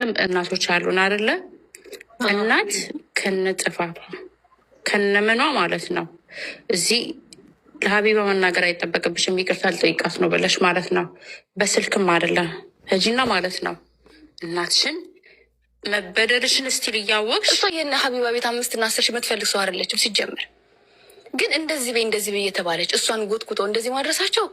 እናቶች አሉን አይደለ? እናት ከነጥፋቷ ከነምኗ ማለት ነው። እዚህ ለሀቢባ መናገር አይጠበቅብሽም። ይቅርታ ልጠይቃት ነው ብለሽ ማለት ነው። በስልክም አይደለም ሂጂና ማለት ነው። እናትሽን መበደልሽን እስቲል እያወቅሽ እሷ የእነ ሀቢባ ቤት 5 እና 10 ሺህ የምትፈልግ ሰው አይደለችም ሲጀምር። ግን እንደዚህ በይ እንደዚህ በይ የተባለች እሷን ጎትጉቶ እንደዚህ ማድረሳቸው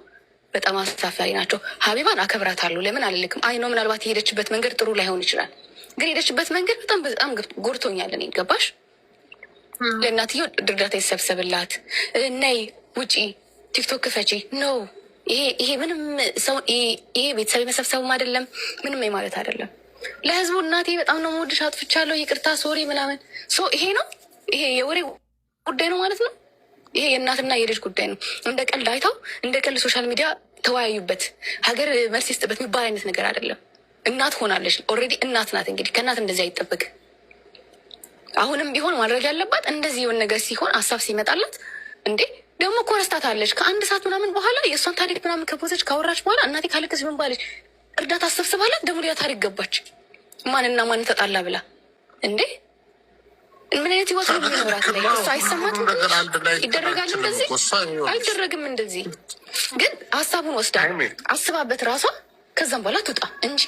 በጣም አሳፋሪ ናቸው። ሀቢባን አከብራታለሁ፣ ለምን አልልክም። አይ ነው ምናልባት የሄደችበት መንገድ ጥሩ ላይሆን ይችላል። ግን የሄደችበት መንገድ በጣም ጎድቶኛል። እኔ ገባሽ? ለእናትየው እርዳታ ይሰብሰብላት፣ ነይ ውጪ፣ ቲክቶክ ክፈቺ ነው። ይሄ ምንም ሰው ይሄ ቤተሰብ የመሰብሰቡም አይደለም፣ ምንም ማለት አይደለም። ለህዝቡ እናቴ በጣም ነው የምወድሽ፣ አጥፍቻለሁ፣ ይቅርታ፣ ሶሪ ምናምን ይሄ ነው። ይሄ የወሬ ጉዳይ ነው ማለት ነው። ይሄ የእናትና የልጅ ጉዳይ ነው። እንደ ቀልድ አይተው እንደ ቀልድ ሶሻል ሚዲያ ተወያዩበት፣ ሀገር መልስ ይስጥበት የሚባል አይነት ነገር አይደለም። እናት ሆናለች፣ ኦልሬዲ እናት ናት። እንግዲህ ከእናት እንደዚህ አይጠበቅ። አሁንም ቢሆን ማድረግ ያለባት እንደዚህ የሆነ ነገር ሲሆን ሀሳብ ሲመጣላት እንዴ ደግሞ እኮ ረስታታለች። ከ1 ሰዓት ምናምን በኋላ የእሷን ታሪክ ምናምን ከፖዘች ካወራች በኋላ እናቴ ካለቀስ ምን ባለች እርዳታ አሰብስባላት ደግሞ ሌላ ታሪክ ገባች። ማንና ማን ተጣላ ብላ እንዴ ምን አይነት ህይወት ነው የሚኖራት? ላይ እሷ አይሰማትም? ይደረጋል እንደዚህ? አይደረግም እንደዚህ። ግን ሀሳቡን ወስዳ አስባበት ራሷ ከዛም በኋላ ትውጣ እንጂ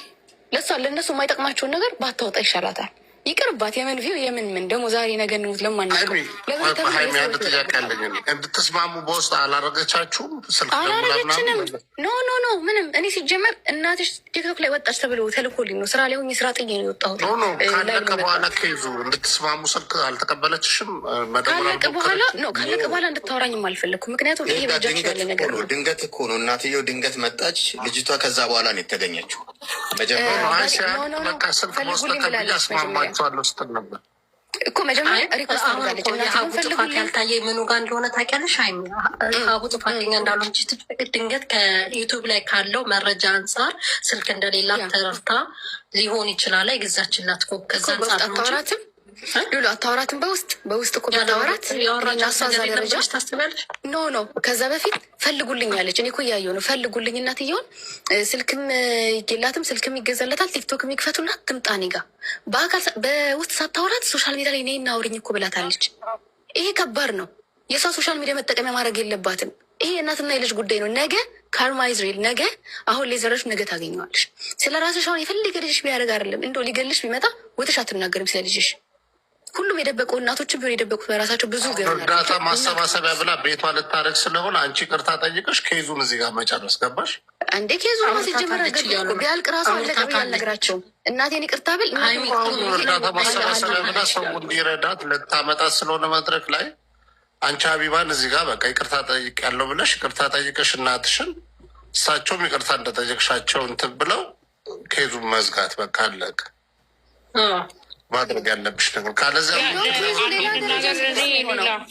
ለእነሱ የማይጠቅማቸውን ነገር ባታወጣ ይሻላታል። ይቅርባት። የምን ቪው የምን ደግሞ ዛሬ ነገ ንሙት ለማናገር አንድ ጥያቄ አለኝ። እንድትስማሙ በውስጥ አላረገቻችሁም? አላረገችንም። ኖ ምንም። እኔ ሲጀመር እናትሽ ቲክቶክ ላይ ወጣች ተብሎ ተልኮልኝ ነው። ስራ ላይ ሆኜ ስራ ጥዬ ነው የወጣሁት። ካለቀ በኋላ ከይዙ እንድትስማሙ ስልክ አልተቀበለችሽም? ካለቀ በኋላ እንድታወራኝም አልፈለግኩም። ምክንያቱም ይሄ በጃች ያለ ነገር ነው። ድንገት እኮ ነው እናትየው ድንገት መጣች ልጅቷ። ከዛ በኋላ ነው የተገኘችው። በቃ ስልክ በውስጥ ተቀብዬ አስማማቸዋለሁ ስትል ነበር እኮ መጀመሪያ ሪኮስት አድርጋለች። የሀቡ ጥፋት ያልታየ ምኑ ጋር እንደሆነ ታውቂያለሽ? ሀቡ ጥፋተኛ እንዳልሆነች ድንገት ከዩቱብ ላይ ካለው መረጃ አንጻር ስልክ እንደሌላት ተረድታ ሊሆን ይችላል የገዛችላት እኮ ከዛ አንጻር ሉሉ አታወራትም። በውስጥ እኮ ብታወራት ደረጃ ታስባለች። ኖ ከዛ በፊት ፈልጉልኝ አለች። እኔ እኮ እያየሁ ነው። ፈልጉልኝ እናትየውን ስልክም ይገላትም ስልክም ይገዛለታል። ቲክቶክ የሚክፈቱና ትምጣኔ ጋር በአካል በውስጥ ሳታወራት ሶሻል ሚዲያ ላይ እኔና አውሪኝ እኮ ብላታለች። ይሄ ከባድ ነው። የሰው ሶሻል ሚዲያ መጠቀሚያ ማድረግ የለባትም። ይሄ የእናትና የልጅ ጉዳይ ነው። ነገ ካርማ ኢዝሬል ነገ አሁን ሌዘረች ነገ ታገኘዋለሽ። ስለ ራስሽ አሁን የፈለገ ልጅሽ ቢያደርግ አይደለም እንደው ሊገልሽ ቢመጣ ወተሽ አትናገርም ስለ ልጅሽ። ሁሉም የደበቁ እናቶች ቢሆን የደበቁት በራሳቸው ብዙ እርዳታ ማሰባሰቢያ ብላ ቤቷ ልታደርግ ስለሆነ አንቺ ቅርታ ጠይቀሽ ኬዙን እዚህ ጋር መጨረስ ገባሽ እንዴ? ኬዙ ማስጀመር ቢያልቅ ራሱ አለቀ ብዬ አልነግራቸውም። እናቴን ይቅርታ ብል እርዳታ ማሰባሰቢያ ብላ ሰው እንዲረዳት ልታመጣት ስለሆነ መድረክ ላይ አንቺ ሀቢባን እዚህ ጋር በቃ ይቅርታ ጠይቅ ያለው ብለሽ ይቅርታ ጠይቀሽ እናትሽን እሳቸውም ይቅርታ እንደጠየቅሻቸው እንትን ብለው ኬዙን መዝጋት በቃ አለቅ ማድረግ ያለብሽ ነገር። ካለዚያ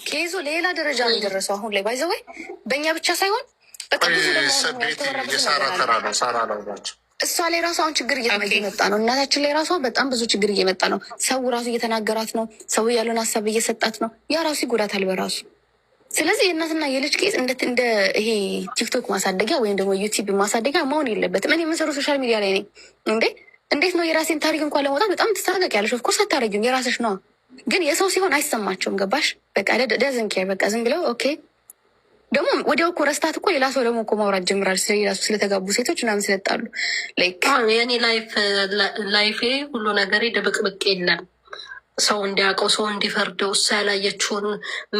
ኬዙ ሌላ ደረጃ ነው የደረሰው አሁን ላይ ባይዘወይ በእኛ ብቻ ሳይሆን የሳራ ተራ ነው። ሳራ ነው ናቸው እሷ ላይ ራሱ አሁን ችግር እየመጣ ነው። እናታችን ላይ ራሷ በጣም ብዙ ችግር እየመጣ ነው። ሰው ራሱ እየተናገራት ነው። ሰው ያለውን ሀሳብ እየሰጣት ነው። ያ ራሱ ይጎዳታል በራሱ። ስለዚህ የእናትና የልጅ ኬዝ እንደ ይሄ ቲክቶክ ማሳደጊያ ወይም ደግሞ ዩቲዩብ ማሳደጊያ መሆን የለበትም። እኔ የምሰሩ ሶሻል ሚዲያ ላይ ነኝ እንዴ እንዴት ነው የራሴን ታሪክ እንኳን ለመውጣት በጣም ትሳቀቅ ያለሽ። ኦፍኮርስ አታረጊም፣ የራስሽ ነው። ግን የሰው ሲሆን አይሰማቸውም። ገባሽ? በቃ ደዝን ኬር በቃ ዝም ብለው ኦኬ። ደግሞ ወዲያው እኮ ረስታት እኮ ሌላ ሰው ደግሞ እኮ ማውራት ጀምራል ስለሌላሱ ስለተጋቡ ሴቶች ምናምን ስለጣሉ። የኔ ላይፌ ሁሉ ነገሬ ድብቅብቅ የለም። ሰው እንዲያውቀው ሰው እንዲፈርደው እሷ ያላየችውን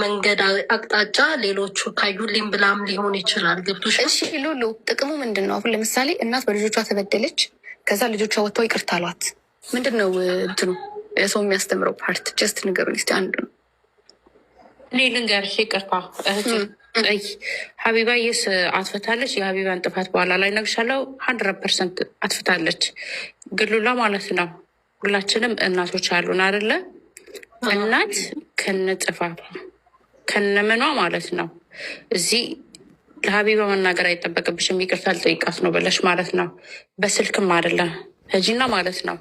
መንገድ አቅጣጫ ሌሎቹ ካዩልኝ ብላም ሊሆን ይችላል። ገብቶሽ? እሺ ሉሉ ጥቅሙ ምንድን ነው? አሁን ለምሳሌ እናት በልጆቿ ተበደለች። ከዛ ልጆቿ ወጥተው ይቅርታ አሏት። ምንድን ነው እንትኑ ሰው የሚያስተምረው ፓርት? ጀስት ንገሩኝ እስኪ አንዱ ነው። እኔ ልንገርሽ፣ ይቅርታ ሀቢባ የስ አጥፍታለች። የሀቢባን ጥፋት በኋላ ላይ ነግሻለው። 100% አጥፍታለች። ግሉላ ማለት ነው። ሁላችንም እናቶች አሉን አይደለ? እናት ከነ ጥፋቷ ከነምኗ ማለት ነው። እዚህ ለሀቢባ መናገር አይጠበቅብሽም። ይቅርታ ልጠይቃት ነው ብለሽ ማለት ነው። በስልክም አይደለም ሂጂና ማለት ነው።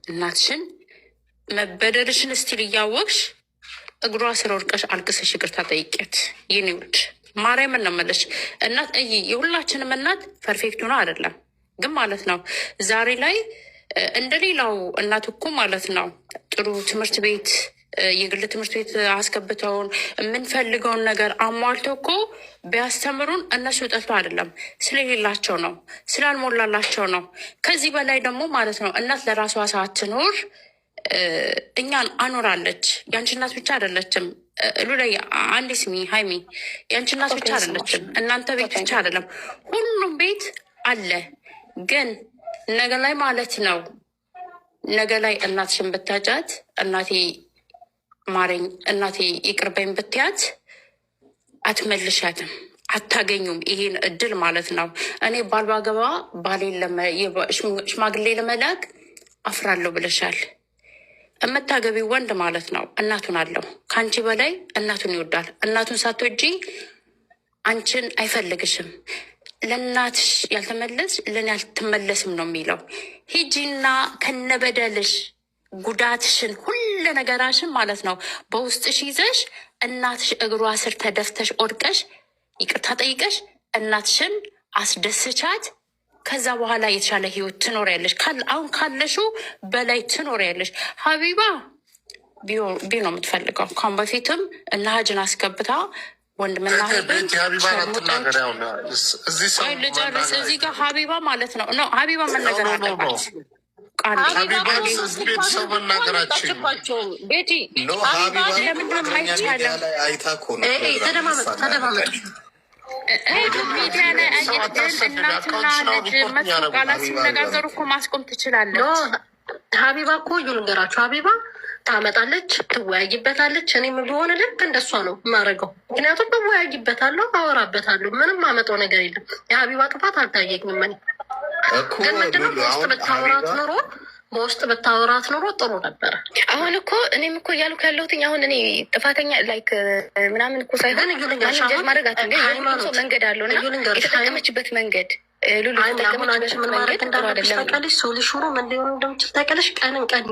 እናትሽን መበደልሽን እስቲል እያወቅሽ እግሯ ስር ወድቀሽ አልቅሰሽ ይቅርታ ጠይቂያት። ይህን ውድ ማርያምን ነው የምልሽ። እናት የሁላችንም እናት ፐርፌክቱ ነው አይደለም ግን ማለት ነው። ዛሬ ላይ እንደሌላው እናት እኮ ማለት ነው ጥሩ ትምህርት ቤት የግል ትምህርት ቤት አስገብተውን የምንፈልገውን ነገር አሟልተው እኮ ቢያስተምሩን እነሱ ጠልቶ አይደለም፣ ስለሌላቸው ነው፣ ስላልሞላላቸው ነው። ከዚህ በላይ ደግሞ ማለት ነው እናት ለራሷ ሳትኖር እኛን አኖራለች። ያንቺ እናት ብቻ አይደለችም። ሉላይ አንዴ ስሚ ሀይሚ፣ ያንቺ እናት ብቻ አይደለችም። እናንተ ቤት ብቻ አይደለም፣ ሁሉም ቤት አለ። ግን ነገ ላይ ማለት ነው ነገ ላይ እናትሽን ብታጫት እናቴ ማረኝ እናቴ ይቅርበኝ ብትያት አትመልሻትም፣ አታገኙም ይሄን እድል ማለት ነው። እኔ ባል ባገባ ባሌን ሽማግሌ ለመላክ አፍራለሁ ብለሻል። የምታገቢው ወንድ ማለት ነው እናቱን አለው ከአንቺ በላይ እናቱን ይወዳል። እናቱን ሳትወጂ አንቺን አይፈልግሽም። ለእናትሽ ያልተመለስ ለእኔ ያልትመለስም ነው የሚለው። ሂጂና ከነበደልሽ ጉዳትሽን ሁሉ ነገራሽን ማለት ነው በውስጥሽ ይዘሽ እናትሽ እግሯ ስር ተደፍተሽ ወድቀሽ ይቅርታ ጠይቀሽ እናትሽን አስደስቻት። ከዛ በኋላ የተሻለ ህይወት ትኖሪያለሽ። አሁን ካለሹ በላይ ትኖሪያለሽ። ሀቢባ ቢ ነው የምትፈልገው። ካሁን በፊትም እና ሀጅን አስገብታ ወንድምና ልጨርስ እዚህ ጋር ሀቢባ ማለት ነው ነው ሀቢባ መነገር አለባት። ቤተሰብ መናገራችን ሚዲያ ላይ እናትና ልጅ መጥፎ ቃላት ሲነጋገሩ እኮ ማስቆም ትችላለች። ሀቢባ እኮ እዩ ልንገራችሁ፣ ሀቢባ ታመጣለች፣ ትወያይበታለች። እኔም ቢሆን ልክ እንደሷ ነው የማደርገው። ምክንያቱም እወያይበታለሁ፣ አወራበታለሁ። ምንም ማመጣው ነገር የለም። የሀቢባ ጥፋት አልታየኝም። እኔ ግን ምንድነው በውስጥ ብታወራት ኖሮ በውስጥ ብታወራት ኖሮ ጥሩ ነበረ። አሁን እኮ እኔም እኮ እያልኩ ያለሁት አሁን እኔ ጥፋተኛ ላይክ ምናምን እኮ ሳይሆን ማድረግ ሰው መንገድ አለው እና የተጠቀመችበት መንገድ ሶሉሽኑ ምን ሊሆን እንደምችል ታውቂያለሽ። ቀንን ቀን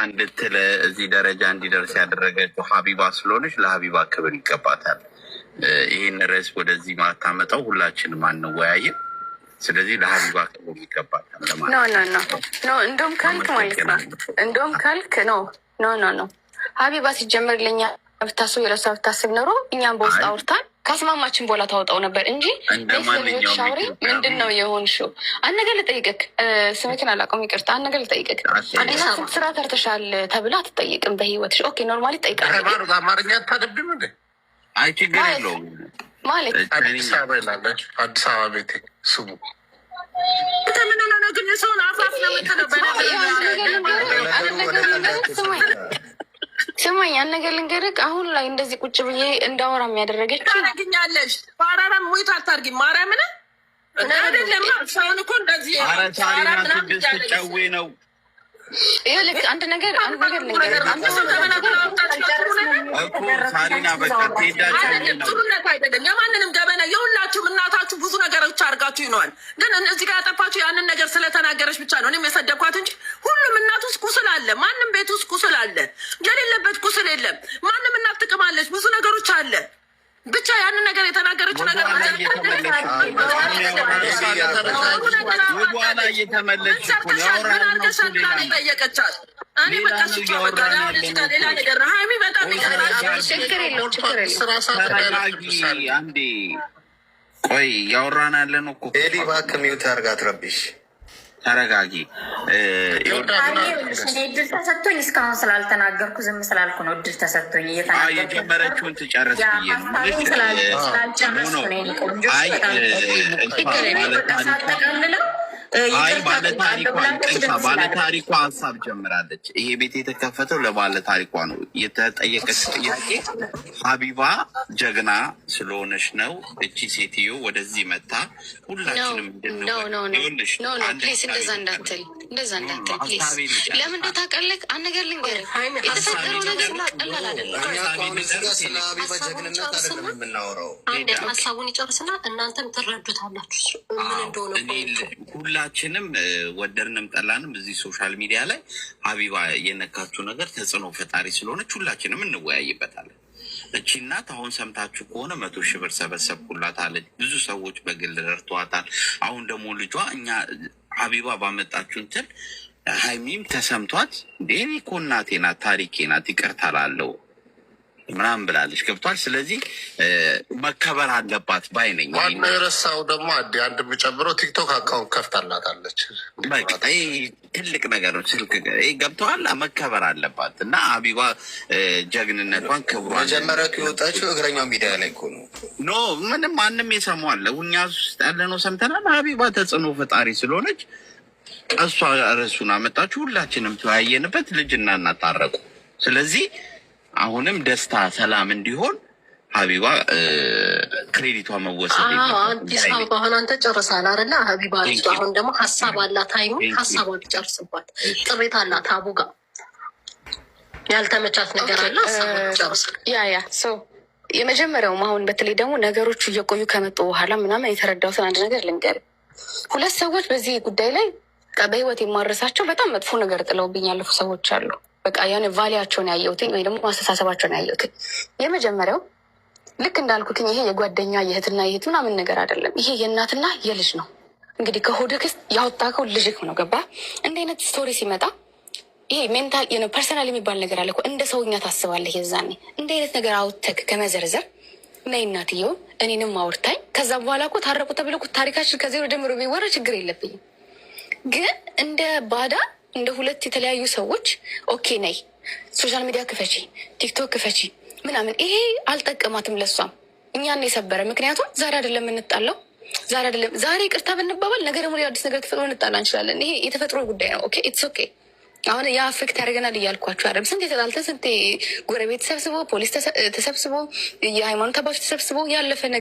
እንድትል እዚህ ደረጃ እንዲደርስ ያደረገችው ሀቢባ ስለሆነች ለሀቢባ ክብር ይገባታል። ይህን ርዕስ ወደዚህ ማታመጣው ሁላችንም አንወያይም። ስለዚህ ለሀቢባ ክብር ይገባታል። እንደውም ካልክ ማለት ነው እንደውም ካልክ ኖ ሀቢባ ሲጀመር ለኛ ብታስብ የለሷ ብታስብ ኖሮ እኛም በውስጥ አውርታን ከስማማችን በኋላ ታወጣው ነበር እንጂ ሻውሪ ምንድን ነው የሆንሽው? አንድ ነገር ልጠይቅክ፣ ስሜትን አላውቀውም ይቅርታ። አንድ ነገር ልጠይቅክ፣ አዲስ ስራ ተርተሻል ተብላ አትጠይቅም በህይወትሽ? ኦኬ ኖርማሊ ትጠይቃለህ። አማርኛ አታነቢም እንዴ? አይ ችግር የለውም ማለት አዲስ አበባ ይላለች። አዲስ አበባ ቤቴ ስሙ ተምንነው ግን ሰውን አፋፍ ለምትለው ስማኝ ያን ነገር ልንገርህ። አሁን ላይ እንደዚህ ቁጭ ብዬ እንዳወራ የሚያደረገች ታረግኛለሽ። ፓራራም ሞይቶ አታርጊ ማርያምን አይደለም። ሰውን እኮ እንደዚህ ጨዌ ነው። ይኸውልህ አንድ ነገር ሳሪና በቃ ጥሩነት አይደለም። የማንንም ገበና የሁላችሁም እናታችሁ ብዙ ነገሮች አድርጋችሁ ይነዋል። ግን እዚህ ጋር ያጠፋችሁ ያንን ነገር ስለተናገረች ብቻ ነው እኔም የሰደብኳት እንጂ ሁሉም እናት ውስጥ ቁስል አለ። ማንም ቤት ውስጥ ቁስል አለ። የሌለበት ቁስል የለም። ማንም እናት ትቅማለች። ብዙ ነገሮች አለ። ብቻ ያንን ነገር የተናገረችው ነገር ወደኋላ እየተመለች ጠየቀቻት። እኔ በቃ ሌላ ነገር ነው። ሀይሚ በጣም ችግር ተረጋጊ። አንዴ ቆይ እያወራን ያለ ነው እኮ ኤዲ እባክህ ሚውት አድርጋት ረብሽ ተረጋጊ። እድል ተሰጥቶኝ እስካሁን ስላልተናገርኩ ዝም ስላልኩ ነው። እድል ተሰጥቶኝ የጀመረችውን ትጨርስ ብዬ ነው። ባለታሪኳ ሀሳብ ጀምራለች። ይሄ ቤት የተከፈተው ለባለታሪኳ ነው። የተጠየቀች ጥያቄ ሀቢባ ጀግና ስለሆነች ነው እቺ ሴትዮ ወደዚህ መታ ሁላችንም እንደዛ እንዳትል ለምን እንደ ታውቃለህ? አንድ ነገር ልንገርህ፣ የተፈጠረው ነገር ቀላል አይደለም። ስለ ሀቢባ ጀግንነት አይደለም የምናወራው። ሀሳቡን ይጨርስና እናንተም ትረዱታላችሁ ምን እንደሆነ። ሁላችንም ወደድንም ጠላንም እዚህ ሶሻል ሚዲያ ላይ ሀቢባ የነካችው ነገር ተጽዕኖ ፈጣሪ ስለሆነች ሁላችንም እንወያይበታለን። እቺ እናት አሁን ሰምታችሁ ከሆነ 100,000 ብር ሰበሰብኩላት አለች። ብዙ ሰዎች በግል ረድተዋታል። አሁን ደግሞ ልጇ እኛ ሀቢባ ባመጣችሁ እንትን ሀይሚም ተሰምቷት እንዴ እኔ እኮ እናቴ ናት ታሪኬ ናት ይቅርታ ላለው ምናምን ብላለች። ገብቷል። ስለዚህ መከበር አለባት ባይ ነኝ። ዋናው የረሳው ደግሞ አንድ የሚጨምረው ቲክቶክ አካውንት ከፍታላታለች። ትልቅ ነገር ነው። ስልክ ገብተዋል። መከበር አለባት እና ሀቢባ ጀግንነቷን ክብሯ መጀመሪያ የወጣችው እግረኛው ሚዲያ ላይ እኮ ነው። ኖ ምንም ማንም የሰማዋለ እኛ ውስጥ ያለ ነው ሰምተናል። ሀቢባ ተጽዕኖ ፈጣሪ ስለሆነች እሷ ርዕሱን አመጣችሁ፣ ሁላችንም ተወያየንበት፣ ልጅና እናታረቁ። ስለዚህ አሁንም ደስታ ሰላም እንዲሆን ሀቢባ ክሬዲቷ መወሰድ አዲስ አበባ አሁን አንተ ጨርሳል አይደለ? ሀቢባ አሁን ደግሞ ሀሳብ አላት። ሀይሚ ሀሳቧን ጨርስባት። ጥሪት አላት አቡ ጋር ያልተመቻት ነገር አለ። ሀሳቧን ጨርሳል። የመጀመሪያውም አሁን በተለይ ደግሞ ነገሮቹ እየቆዩ ከመጡ በኋላ ምናምን የተረዳሁትን አንድ ነገር ልንገርህ። ሁለት ሰዎች በዚህ ጉዳይ ላይ በህይወት የማረሳቸው በጣም መጥፎ ነገር ጥለውብኝ ያለፉ ሰዎች አሉ። በቃ ያን ቫሊያቸውን ያየሁትኝ ወይ ደግሞ ማስተሳሰባቸውን ያየሁትኝ። የመጀመሪያው ልክ እንዳልኩትኝ ይሄ የጓደኛ የእህትና የእህት ምናምን ነገር አይደለም። ይሄ የእናትና የልጅ ነው። እንግዲህ ከሆድህ ውስጥ ያወጣከው ልጅህ ነው። ገባ? እንደ አይነት ስቶሪ ሲመጣ ይሄ ሜንታል ፐርሰናል የሚባል ነገር አለ እኮ። እንደ ሰውኛ ታስባለህ። የዛኔ እንደ አይነት ነገር አውጥተህ ከመዘርዘር ነይ እናትየው እኔንም አውርታኝ ከዛ በኋላ እኮ ታረቁ ተብሎ ታሪካችን ከዜሮ ጀምሮ ቢወራ ችግር የለብኝም። ግን እንደ ባዳ እንደ ሁለት የተለያዩ ሰዎች ኦኬ ነይ ሶሻል ሚዲያ ክፈቺ፣ ቲክቶክ ክፈቺ ምናምን፣ ይሄ አልጠቀማትም ለሷም እኛን የሰበረ። ምክንያቱም ዛሬ አይደለም የምንጣለው፣ ዛሬ አይደለም ዛሬ ይቅርታ ብንባባል ነገ ደግሞ አዲስ ነገር ተፈጥሮ እንጣላ እንችላለን። ይሄ የተፈጥሮ ጉዳይ ነው። ኦኬ ኢትስ ኦኬ። አሁን ያ አፌክት ያደርገናል እያልኳቸው አይደለም። ስንት የተጣልተን፣ ስንት ጎረቤት ተሰብስቦ፣ ፖሊስ ተሰብስቦ፣ የሃይማኖት አባቶች ተሰብስቦ ያለፈ